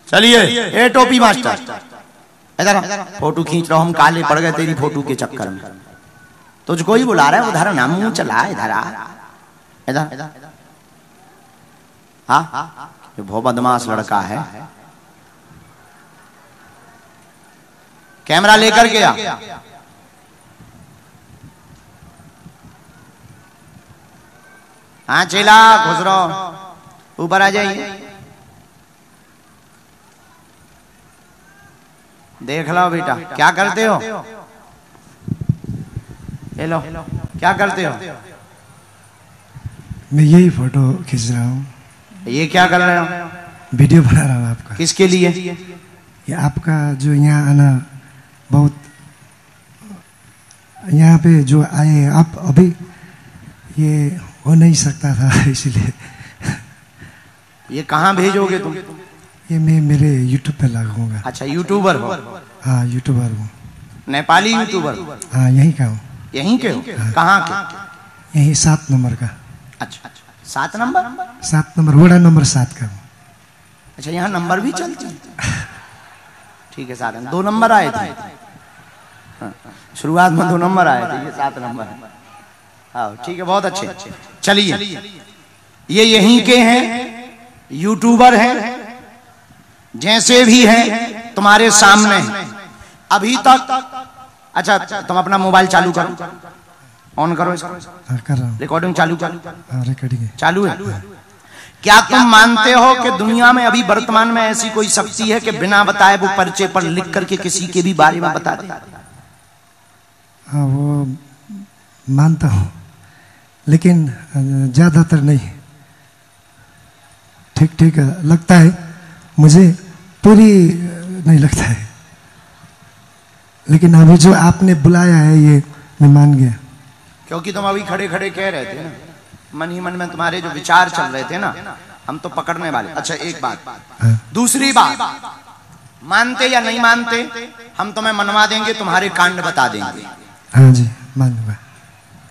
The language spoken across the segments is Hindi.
चलिए ए टोपी मास्टर इधर फोटो खींच रहा हूं, हम काले पड़ गए तेरी फोटो के चक्कर में। तुझको ही बुला रहा है, उधर ना मुंह चला, इधर आ, इधर। हाँ ये बहुत बदमाश लड़का है। कैमरा लेकर के आ। हाँ चेला खुश रहो, ऊपर आ जाइए। देख लो बेटा क्या करते हो, ये लो क्या करते हो? मैं यही फोटो खींच रहा हूँ। ये क्या कर रहे हो? वीडियो बना रहा हूँ आपका। किसके लिए? ये आपका जो यहाँ आना बहुत, यहाँ पे जो आए आप अभी, ये हो नहीं सकता था इसलिए। ये कहाँ भेजोगे तुम? ये मैं मेरे YouTube पे लगाऊंगा। अच्छा यूट्यूबर हो? हाँ यूट्यूबर हूँ। नेपाली यूट्यूबर? हाँ यहीं का हूँ। यहीं के हो? हाँ। कहाँ के? यहीं 7 नंबर का। अच्छा 7 नंबर? 7 नंबर, वड़ा नंबर 7 का हूँ। अच्छा यहाँ नंबर भी चलते हैं? ठीक है 7 नंबर, 2 नंबर आए थे। हाँ, शुरुआत में 2 नंबर आए थे, ये 7 नंबर है। हाँ ठीक है बहुत अच्छे। चलिए ये यहीं के हैं, यूट्यूबर हैं, जैसे भी हैं तुम्हारे सामने अभी तक। अच्छा तुम अपना मोबाइल चालू करो, ऑन करो इसको। हाँ कर रहा हूँ। रिकॉर्डिंग चालू करो। हाँ रिकॉर्डिंग चालू है। क्या तुम मानते हो कि दुनिया में अभी वर्तमान में ऐसी कोई शक्ति है कि बिना बताए वो पर्चे पर लिख करके किसी के भी बारे में बता दे? हाँ वो मानता हूँ, लेकिन ज्यादातर नहीं। ठीक ठीक लगता है मुझे, पूरी नहीं लगता है। लेकिन अभी जो आपने बुलाया है ये मैं मान गया। क्योंकि तुम अभी खड़े खड़े कह रहे थे ना, मन ही मन में तुम्हारे जो विचार चल रहे थे ना, हम तो पकड़ने वाले। अच्छा एक बात। हाँ। दूसरी बात, मानते या नहीं मानते हम तुम्हें मनवा देंगे, तुम्हारे कांड बता देंगे। हाँ जी मानूंगा।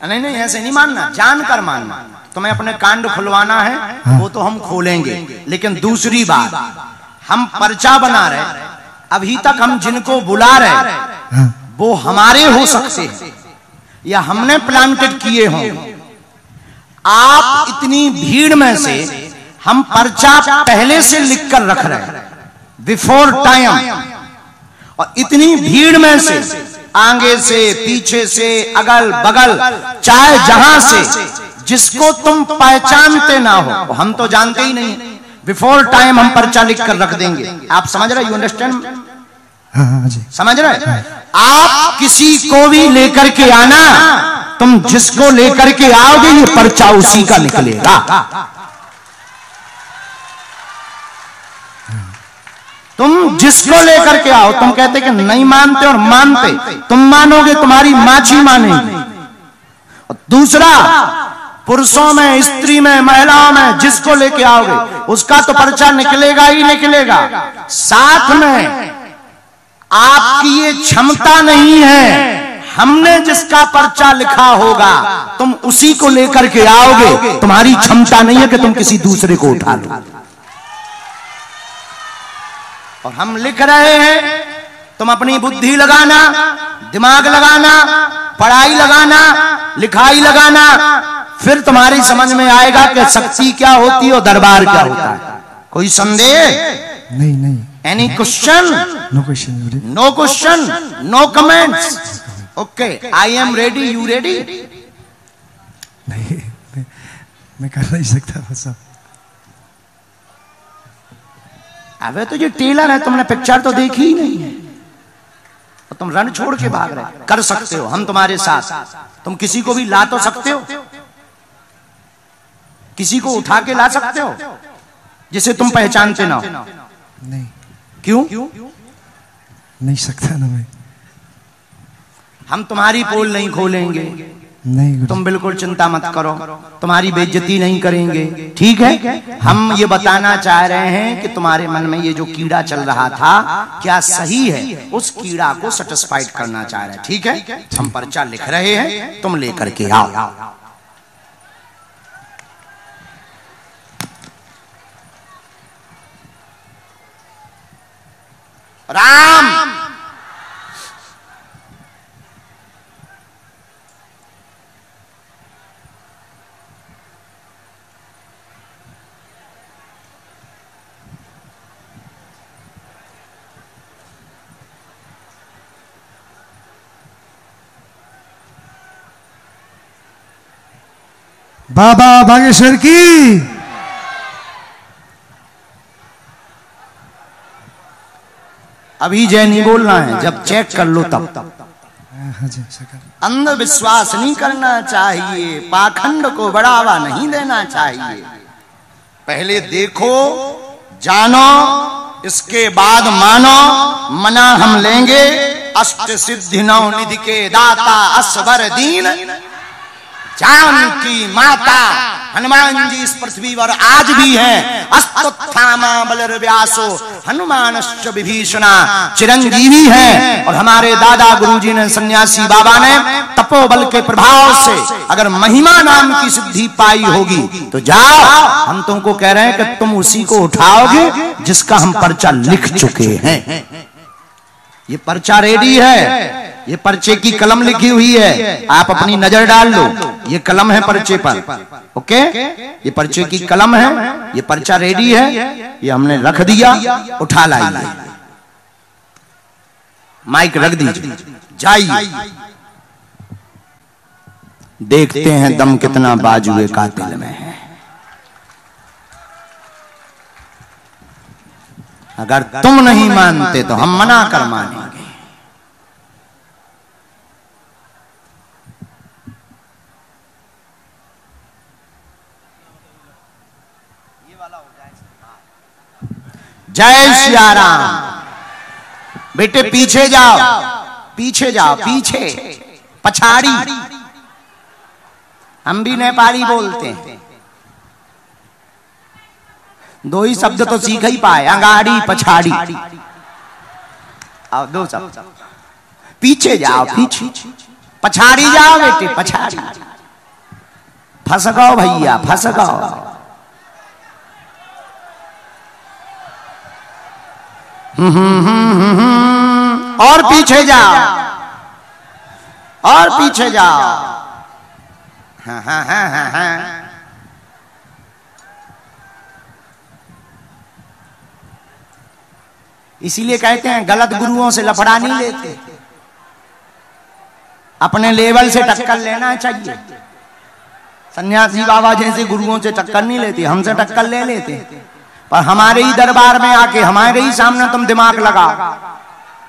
नहीं नहीं ऐसे नहीं मानना, जानकर मानना। तुम्हें अपने कांड खुलवाना है। हाँ। वो तो हम खोलेंगे, लेकिन दूसरी बात, हम पर्चा बना रहे, अभी तक हम जिनको बुला रहे हाँ। वो हमारे हो सकते हैं या हमने प्लांटेड किए हों। आप इतनी भीड़ में से हम पर्चा पहले से लिख कर रख रहे हैं, बिफोर टाइम, और इतनी भीड़ में से आगे से पीछे से अगल बगल चाहे जहां से जिसको तुम पहचानते ना हो, हम तो जानते ही नहीं, बिफोर टाइम हम पर्चा लिख कर रख देंगे। आप समझ रहे? You understand? हाँ जी समझ रहे? आप किसी को भी लेकर के आना, तुम जिसको लेकर के आओगे ये पर्चा उसी का निकलेगा। तुम जिसको लेकर के आओ, तुम कहते कि नहीं मानते और मानते, तुम मानोगे, तुम्हारी माछी मानेगी। और दूसरा, पुरुषों में, स्त्री में, महिलाओं में जिसको लेके आओगे उसका तो पर्चा निकलेगा ही निकलेगा। साथ में आपकी ये क्षमता नहीं है, हमने जिसका पर्चा लिखा होगा तुम उसी को लेकर के आओगे। तुम्हारी क्षमता नहीं है कि तुम किसी दूसरे को उठा लो। और हम लिख रहे हैं, तुम अपनी बुद्धि लगाना, दिमाग लगाना, पढ़ाई लगाना, लिखाई लगाना, फिर तुम्हारी समझ में आएगा कि शक्ति क्या होती है और दरबार क्या होता है। कोई संदेह? नहीं नहीं। Any question? No question. No question, no comments. Okay I am ready, you ready? नहीं मैं कर नहीं सकता वो सब। अबे तो ये टेलर है, तुमने पिक्चर तो देखी ही नहीं है और तुम रन छोड़ के भाग रहे। कर सकते हो, हम तुम्हारे साथ। तुम किसी को भी ला तो सकते हो, किसी को उठा के ला सकते हो जिसे तुम पहचानते ना हो। नहीं। क्यों? नहीं सकता ना मैं। हम तुम्हारी पोल नहीं खोलेंगे, नहीं। तुम बिल्कुल चिंता मत करो, तुम्हारी बेइज्जती नहीं करेंगे, ठीक है? हम ये बताना चाह रहे हैं कि तुम्हारे मन में ये जो कीड़ा चल रहा था क्या सही है, उस कीड़ा को सेटिस्फाइड करना चाह रहे हैं, ठीक है? हम पर्चा लिख रहे हैं, तुम लेकर के आओ। राम। बाबा बागेश्वर की। अभी जय नहीं बोलना है, जब चेक कर लो तब। हाँ जी, अंधविश्वास नहीं करना चाहिए, पाखंड को बढ़ावा नहीं देना चाहिए। पहले देखो, जानो, इसके बाद मानो। मना हम लेंगे। अष्ट सिद्धि नौ निधि के दाता असवर दीन जानकी माता। हनुमान जी इस पृथ्वी पर आज भी हैं। अस्तुत्थामा बलर्व्यासो हनुमानश्च विभीषणा। चिरंजीवी हैं। और हमारे दादा गुरुजी ने, सन्यासी बाबा ने तपोबल के प्रभाव से अगर महिमा नाम की सिद्धि पाई होगी तो जाओ, हम तुमको कह रहे हैं कि तुम उसी को उठाओगे जिसका हम पर्चा लिख चुके हैं। ये पर्चा रेडी है। ये पर्चे की कलम लिखी हुई है, आप अपनी नजर डाल लो। ये कलम है पर्चे पर, ओके। ये पर्चे की कलम है, ये पर्चा रेडी है, ये हमने रख दिया। उठा लाइए, माइक रख दीजिए, जाइए। देखते हैं दम कितना बाजुए कातिल में है। अगर तुम नहीं मानते तो हम मना कर मानेंगे। जय सिया राम। बेटे पीछे जाओ, पीछे जाओ, पीछे, पछाड़ी। हम भी नेपाली बोलते हैं, दो ही शब्द तो सीख ही पाए, अंगाड़ी पछाड़ी। आओ, दो शब्द। पीछे जाओ, पीछे, पछाड़ी जाओ बेटे, पछाड़ी। फंस गओ भैया, फंस गओ। और पीछे जाओ, और पीछे जाओ। हाँ हाँ हाँ हाँ हाँ। इसीलिए कहते हैं गलत गुरुओं से लफड़ा नहीं लेते, अपने लेवल से टक्कर लेना चाहिए। सन्यासी बाबा जैसे गुरुओं से टक्कर नहीं लेते, हमसे टक्कर ले लेते। पर हमारे ही दरबार में आके हमारे ही सामने तुम दिमाग लगा,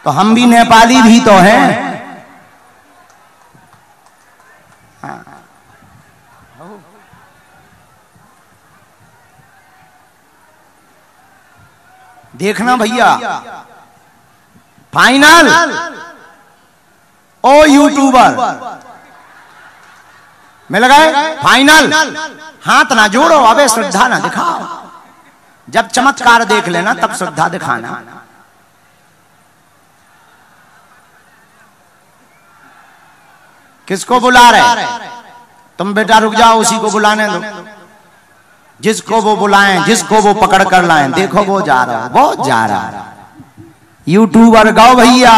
तो हम भी नेपाली भी तो हैं। देखना भैया, फाइनल। ओ यूट्यूबर, मिल गए फाइनल। हाथ ना जोड़ो, अबे श्रद्धा ना दिखाओ। जब चमत्कार देख लेना तब श्रद्धा दिखाना। किसको बुला रहे? तुम बेटा रुक जाओ, उसी को बुलाने दो। जिसको वो बुलाएं, जिसको वो पकड़ कर लाएं। देखो वो जा रहा, वो जा रहा। यूट्यूबर गाओ भैया।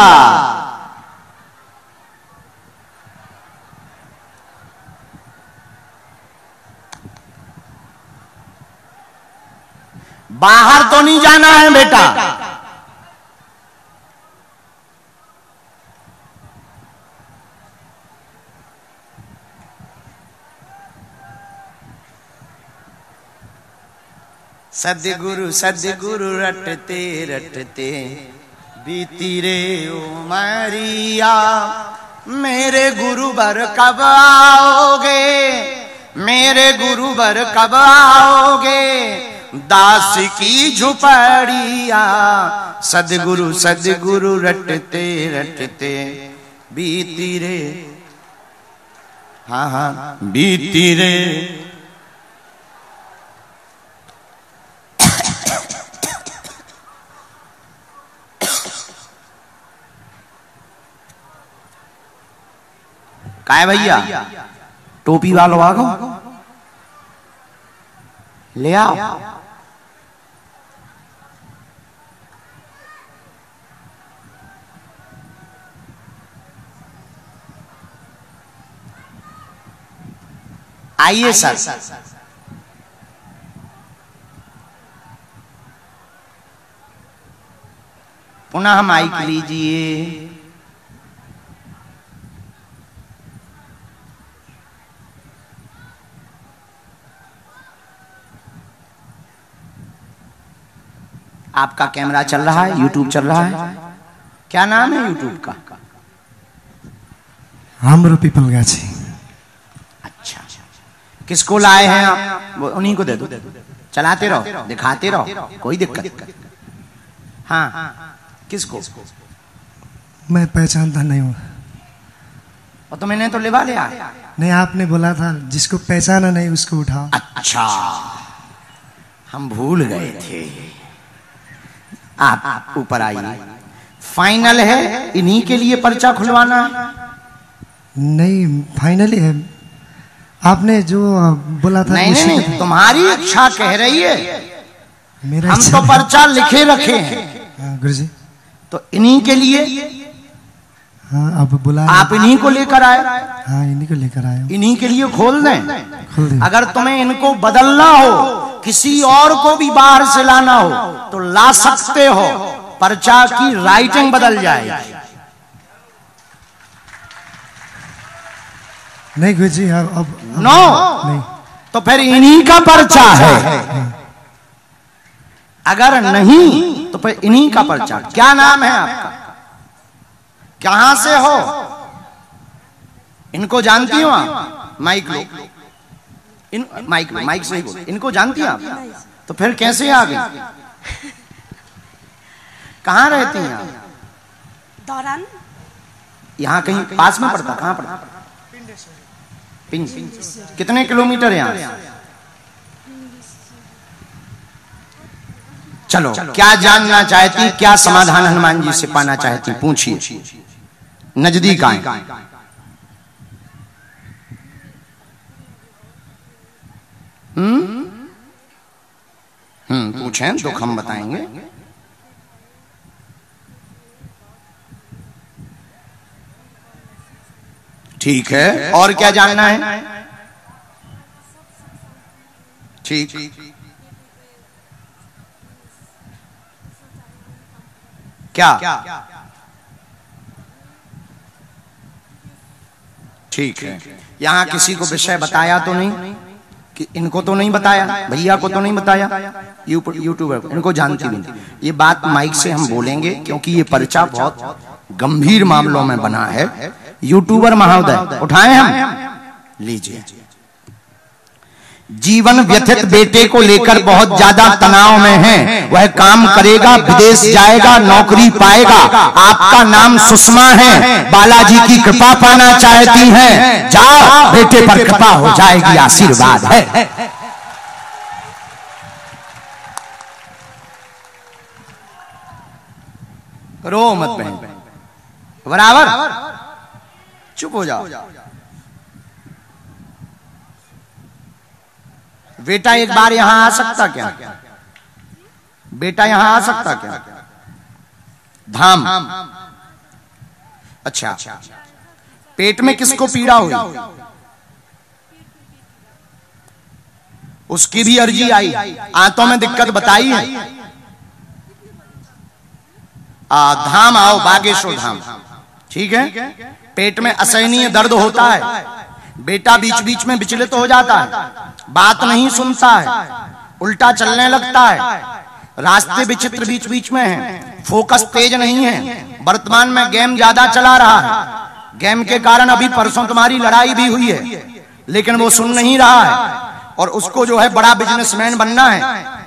बाहर तो नहीं जाना है बेटा। सद्गुरु सद्गुरु रटते रटते बीती रे उमरिया। मेरे गुरुवर कब आओगे, मेरे गुरुवर कब आओगे। दास की झुपड़िया। सद्गुरु सद्गुरु रटते रटते बीती रे, हाँ हाँ बीती रे। काय भैया, टोपी वालों आगो ले आओ। आइए सर। पुनः माइक लीजिए। आपका कैमरा चल रहा है, यूट्यूब चल रहा है। क्या नाम है यूट्यूब का? हाम्रो पीपल गाछी। अच्छा, किसको लाए हैं आप? उन्हीं को दे दो, चलाते रहो, दिखाते रहो, कोई दिक्कत नहीं। हाँ, किसको? मैं पहचानता नहीं हूँ। और तो मैंने तो लिवा लिया। नहीं, आपने बोला था जिसको पहचाना नहीं उसको उठाओ। अच्छा, हम भूल गए थे। आप ऊपर आइए। फाइनल है, इन्हीं के लिए पर्चा खुलवाना है? नहीं, फाइनली है। आपने जो बोला था। नहीं नहीं, नहीं, तुम्हारी इच्छा कह रही है। मेरा हम तो पर्चा लिखे रखे हैं। गुरुजी, तो इन्हीं के लिए। हाँ, अब बुला। आप इन्हीं को लेकर आए? हाँ, इन्हीं को लेकर आए। इन्हीं के लिए खोल दें? खोल दें। अगर तुम्हें इनको बदलना हो, किसी और को भी बाहर से लाना हो तो ला सकते हो। पर्चा की राइटिंग बदल जाएगी। नहीं गुरुजी, अब नो, नहीं। तो फिर इन्हीं का पर्चा है। अगर नहीं तो फिर इन्हीं का पर्चा। क्या नाम है आपका? कहां से हो? इनको जानती हो आप? माइक लो, माइक से ही बोलो। इनको जानती हैं आप? तो फिर कैसे आ गई? कहाँ रहती हैं आप? दौरान। यहाँ कहीं पास में पड़ता? कहाँ पड़ता? पिंड। कितने किलोमीटर यहाँ? चलो, क्या जानना चाहती, क्या समाधान हनुमान जी से पाना चाहती, पूछिए। नजदीक आए। पूछें, दुख हम बताएंगे। ठीक है, और क्या जानना है? ठीक, क्या? ठीक है। यहाँ किसी को विषय बताया तो नहीं? कि इनको तो नहीं बताया, भैया को तो नहीं बताया, यूट्यूबर को, इनको जानती नहीं। ये बात माइक से हम बोलेंगे क्योंकि ये पर्चा बहुत गंभीर मामलों में बना है। यूट्यूबर महोदय उठाएं हम, लीजिए। जीवन व्यथित बेटे को लेकर बहुत ज्यादा तनाव में है। वह काम करेगा, विदेश जाएगा, नौकरी पाएगा। आपका नाम सुषमा है, बालाजी की कृपा पाना चाहती हैं। जाओ, बेटे पर कृपा हो जाएगी, आशीर्वाद है। रो मत बहन, बराबर चुप हो जाओ। बेटा एक बार यहां आ सकता क्या? बेटा यहां आ सकता क्या? धाम। अच्छा, पेट में किसको पीड़ा हुई? उसकी भी अर्जी आई। आंतों में दिक्कत बताई है? धाम आओ, बागेश्वर धाम। ठीक है। पेट में असहनीय दर्द होता है। बेटा बीच बीच में विचलित हो जाता है, बात नहीं सुनता है, उल्टा चलने लगता है, रास्ते विचित्र बीच बीच में हैं, फोकस तेज नहीं है। वर्तमान में गेम ज्यादा चला रहा है। गेम के कारण अभी परसों तुम्हारी लड़ाई भी हुई है, लेकिन वो सुन नहीं रहा है। और उसको जो है बड़ा बिजनेसमैन बनना है।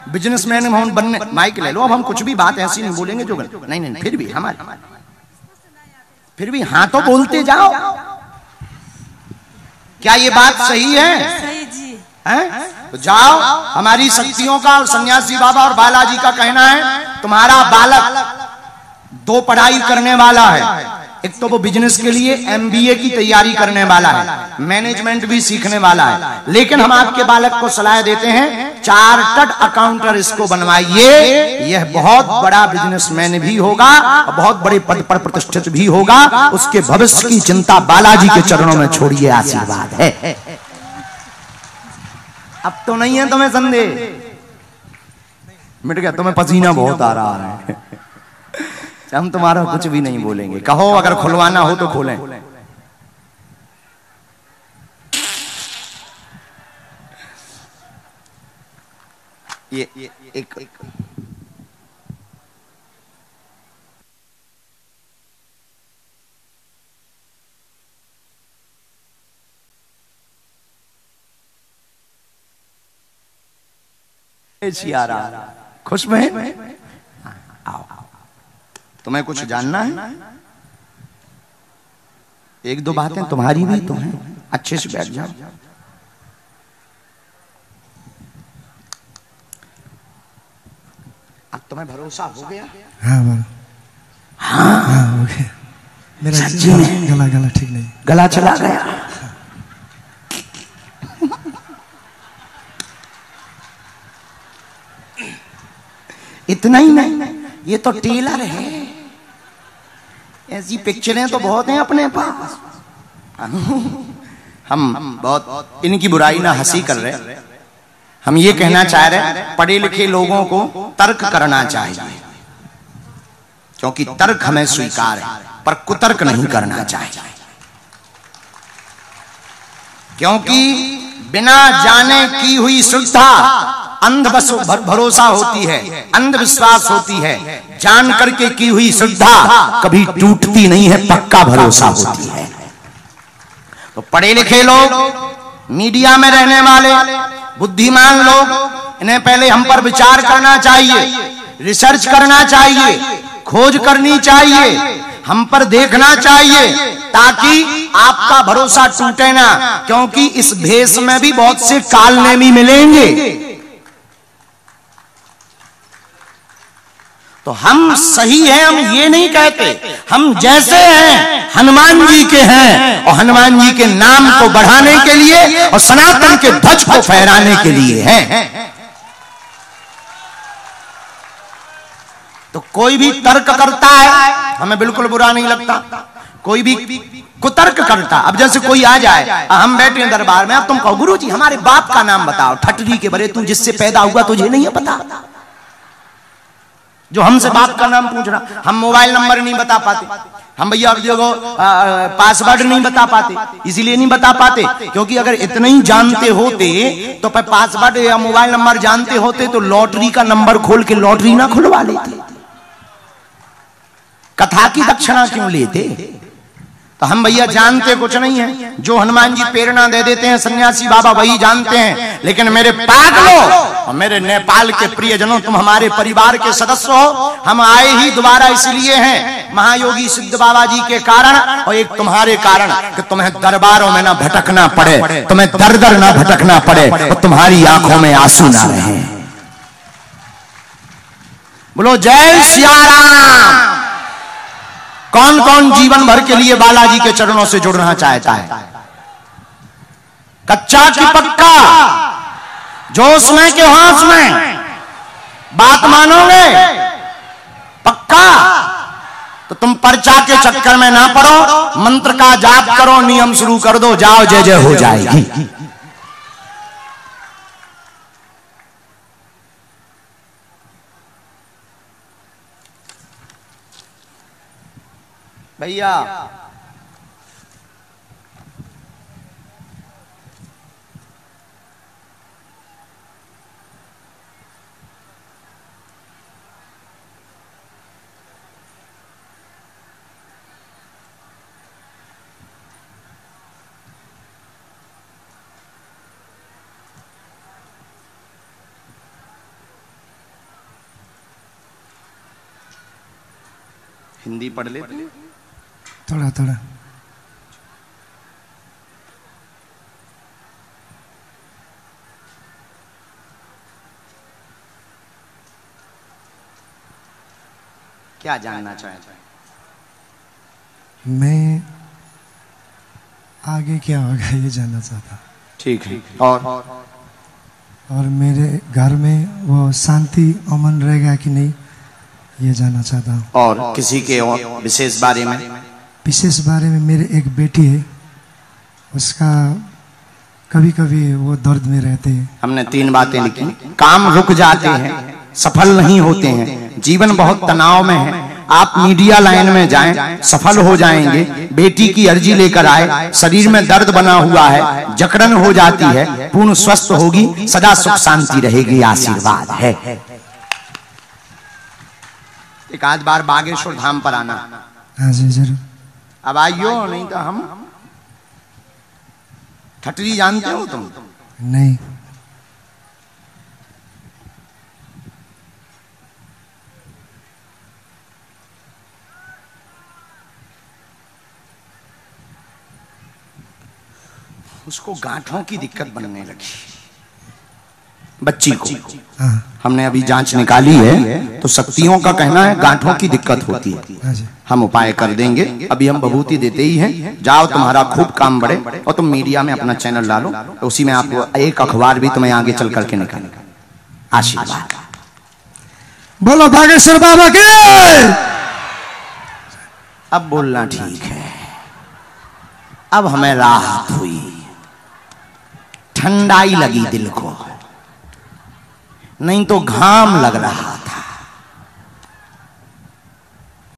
बिजनेसमैन बनने, माइक ले लो। अब हम कुछ भी बात ऐसी नहीं बोलेंगे जो नहीं, फिर भी हमारे, फिर भी हाँ तो बोलते जाओ। क्या ये बात सही है? सही जी है? तो जाओ। हमारी शक्तियों का और सन्यासी बाबा और बालाजी का कहना है तुम्हारा बालक 2 पढ़ाई करने वाला है। एक तो वो बिजनेस के लिए MBA की तैयारी करने वाला है, मैनेजमेंट भी सीखने वाला है। लेकिन हम आपके बालक को सलाह देते हैं चार्टर्ड अकाउंटर इसको बनवाइए। यह बहुत बड़ा बिजनेसमैन भी होगा और बहुत बड़े पद पर प्रतिष्ठित भी होगा। उसके भविष्य की चिंता बालाजी के चरणों में छोड़िए, आशीर्वाद है। अब तो नहीं है तुम्हें संदेह, मिट गया। तुम्हें पसीना बहुत आ रहा है। हम तुम्हारा कुछ भी नहीं बोलेंगे, कहो अगर खुलवाना हो तो खोलें। ये एक सियारा खुश में आओ, तुम्हें कुछ जानना है? एक दो बातें तुम्हारी भी तो हैं, अच्छे से बैठ जाओ। अब तुम्हें भरोसा हो गया? हाँ हाँ हो गया। मेरा गला ठीक नहीं, गला चला गया। इतना ही नहीं, ये तो टेलर है। ऐसी पिक्चरें तो बहुत हैं अपने पास। हम बहुत इनकी बुराई ना हंसी कर रहे, हम ये कहना चाह रहे पढ़े लिखे लोगों को तर्क करना चाहिए, क्योंकि तर्क हमें स्वीकार है, पर कुतर्क नहीं करना चाहिए। क्योंकि बिना जाने की हुई श्रद्धा अंध भरोसा होती है, अंधविश्वास होती है। जान करके की हुई श्रद्धा कभी टूटती नहीं है, पक्का भरोसा होती है। तो पढ़े लिखे लोग, मीडिया में रहने वाले बुद्धिमान लोग, इन्हें पहले हम पर विचार करना चाहिए, रिसर्च करना चाहिए, खोज करनी चाहिए, हम पर देखना चाहिए, ताकि आपका भरोसा टूटे ना। क्योंकि इस भेष में भी बहुत से कालनेमी मिलेंगे। तो हम सही हैं, हम ये नहीं कहते, हम जैसे हैं हनुमान जी के हैं, और हनुमान जी के नाम को बढ़ाने के लिए और सनातन के ध्वज को फहराने के लिए हैं। तो कोई भी तर्क करता है, हमें बिल्कुल बुरा नहीं लगता। कोई भी कुतर्क करता, अब जैसे कोई आ जाए, हम बैठे हैं दरबार में, अब तुम कहो गुरु जी हमारे बाप का नाम बताओ, ठटरी के बरे तू जिससे पैदा हुआ तुझे नहीं है पता? जो हमसे बाप का नाम पूछ रहा, हम मोबाइल नंबर नहीं बता पाते, हम भैया देखो पासवर्ड नहीं बता पाते। इसीलिए नहीं बता पाते क्योंकि अगर इतना ही जानते होते तो पासवर्ड या मोबाइल नंबर जानते होते तो लॉटरी का नंबर खोल के लॉटरी ना खुलवा लेते, कथा की दक्षिणा क्यों लेते? तो हम भैया जानते कुछ नहीं है, जो हनुमान जी प्रेरणा दे देते हैं सन्यासी बाबा वही जानते हैं। लेकिन मेरे पागलों और मेरे नेपाल के प्रियजनों, तुम हमारे परिवार के सदस्य हो। हम आए ही दोबारा इसलिए हैं, महायोगी सिद्ध बाबा जी के कारण और एक तुम्हारे कारण, कि तुम्हें दरबारों में ना भटकना पड़े, तुम्हें दर दर ना भटकना पड़े और तुम्हारी आंखों में आंसू ना रहे। बोलो जय सिया राम। कौन कौन जीवन भर के लिए बालाजी के चरणों से जुड़ना चाहता है? कच्चा की पक्का, जोश में के होश में, बात मानोगे पक्का? तो तुम पर्चा के चक्कर में ना पड़ो, मंत्र का जाप करो, नियम शुरू कर दो, जाओ जय जय हो जाएगी। भैया हिंदी पढ़ लेते? थोड़ा थोड़ा। क्या जानना चाहते हैं? मैं आगे क्या होगा ये जानना चाहता। ठीक है। और मेरे घर में वो शांति अमन रहेगा कि नहीं ये जानना चाहता हूँ। और किसी के और विशेष बारे में? विशेष बारे में मेरे एक बेटी है, उसका कभी कभी वो दर्द में रहते हैं। हमने 3 बातें लिखी। काम रुक जाते हैं, सफल नहीं होते हैं, जीवन बहुत तनाव में है, आप मीडिया लाइन में जाएं, सफल हो जाएंगे, बेटी की अर्जी लेकर आए, शरीर में दर्द बना हुआ है, जकड़न हो जाती है, पूर्ण स्वस्थ होगी, सदा सुख शांति रहेगी, आशीर्वाद है। एक आध बार बागेश्वर धाम पर आना। हाँ जी जरूर। अब आइयो, नहीं तो हम ठटरी जानते हो तुम? नहीं। उसको गांठों की दिक्कत बनने लगी, बच्ची को। हाँ। हमने अभी जांच निकाली है तो शक्तियों का कहना है गांठों की दिक्कत होती है। हाँ जी। हम उपाय कर देंगे, अभी हम विभूति देते ही हैं। जाओ, तुम्हारा खूब काम बढ़े और तुम मीडिया में अपना चैनल डालो, तो उसी में आप एक अखबार भी तुम्हें आगे चल करके निकालेगा। आशीर्वाद। बोलो बागेश्वर बाबा के। अब बोलना ठीक है। अब हमें राहत हुई, ठंडाई लगी दिल को, नहीं तो घाम लग रहा